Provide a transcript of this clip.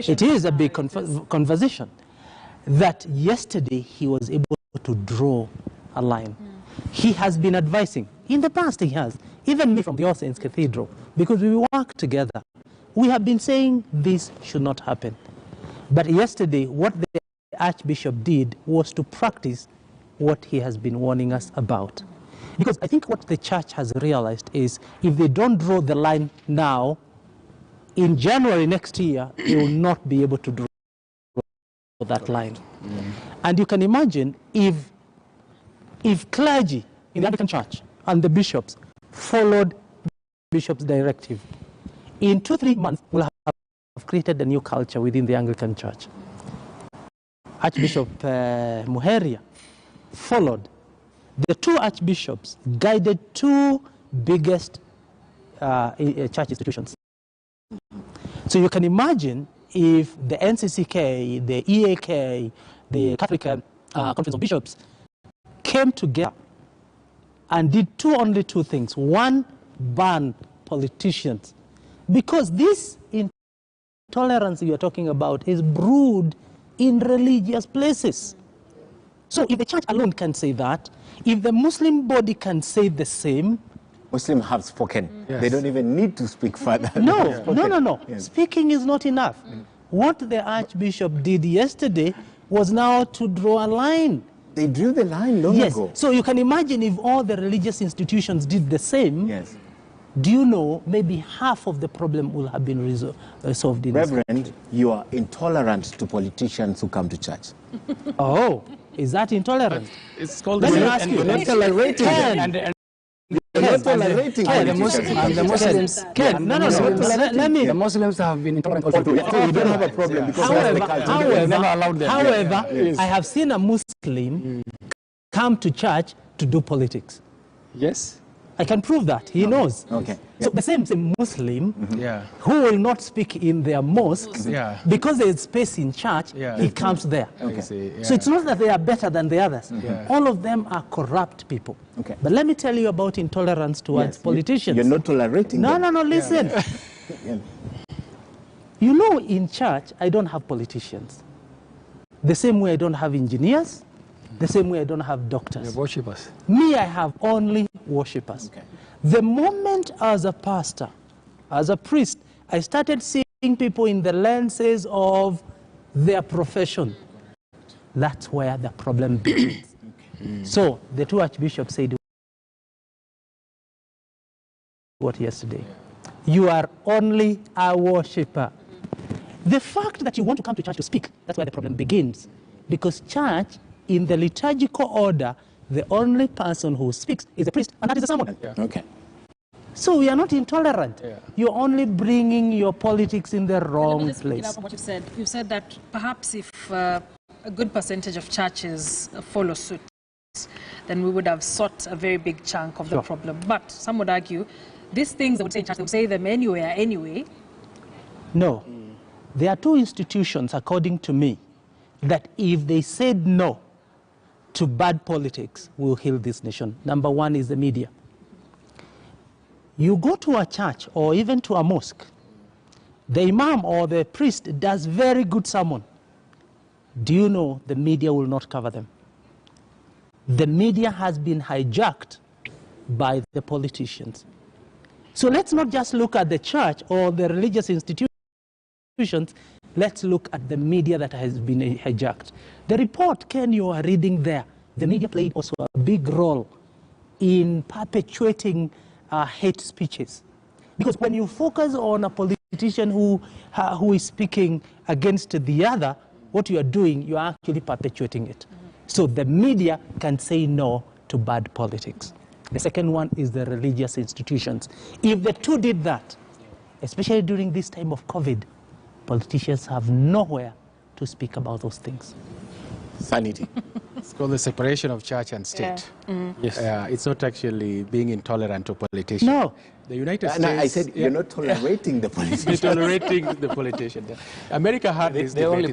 It is a big conversation. That yesterday he was able to draw a line. He has been advising. In the past he has. Even me from the All Saints Cathedral. Because we work together. We have been saying this should not happen. But yesterday what the Archbishop did was to practice what he has been warning us about. Because I think what the church has realized is if they don't draw the line now, in January next year, they will not be able to draw that line. And you can imagine if clergy in the Anglican Church and the bishops followed the bishop's directive, in 2-3 months we'll have created a new culture within the Anglican Church. Archbishop Muheria followed. The two archbishops guided two biggest church institutions. So you can imagine if the NCCK, the EAK, the Catholic Conference of Bishops came together and did only two things. One, ban politicians. Because this intolerance you are talking about is brewed in religious places. So if the church alone can say that, if the Muslim body can say the same, Muslims have spoken. Yes. They don't even need to speak further. No. Yes. Speaking is not enough. What the Archbishop did yesterday was now to draw a line. They drew the line long ago. So you can imagine if all the religious institutions did the same, yes. Do you know maybe half of the problem will have been solved in Reverend, you are intolerant to politicians who come to church. Oh, is that intolerant? It's called... Let me ask you. You're not tolerating them. The Muslims. The Muslims have been intolerant also. So you don't have a problem because however, I have seen a Muslim come to church to do politics. Yes. I can prove that. He knows. Okay. So the same Muslim who will not speak in their mosques because there is space in church, he comes there. Okay. So it's not that they are better than the others. All of them are corrupt people. Okay. But let me tell you about intolerance towards politicians. You're not tolerating them. No, listen. You know, in church, I don't have politicians. The same way I don't have engineers. The same way I don't have doctors. Worshippers. Me, I have only worshippers. Okay. The moment as a pastor, as a priest, I started seeing people in the lenses of their profession. That's where the problem begins. So the two archbishops said what yesterday? You are only a worshipper. The fact that you want to come to church to speak, that's where the problem begins. Because church, in the liturgical order, the only person who speaks is a priest, and that is a sermon. Okay. So we are not intolerant. You're only bringing your politics in the wrong place. Up on what you said that perhaps if a good percentage of churches follow suit, then we would have sought a very big chunk of the problem. But some would argue, these things they would say in church, they would say them anyway. No. There are two institutions, according to me, that if they said no to bad politics, will heal this nation. Number one is the media. You go to a church or even to a mosque, the imam or the priest does very good sermon. Do you know the media will not cover them? The media has been hijacked by the politicians. So let's not just look at the church or the religious institutions, let's look at the media that has been hijacked. The report, Ken, you are reading there, the media played also a big role in perpetuating hate speeches. Because when you focus on a politician who is speaking against the other, what you are doing, you are actually perpetuating it. So the media can say no to bad politics. The second one is the religious institutions. If the two did that, especially during this time of COVID, politicians have nowhere to speak about those things. Sanity. It's called the separation of church and state. Yes. It's not actually being intolerant to politicians. No. The United States... I said you're not tolerating the politicians. You're tolerating the politicians. America had this debate in the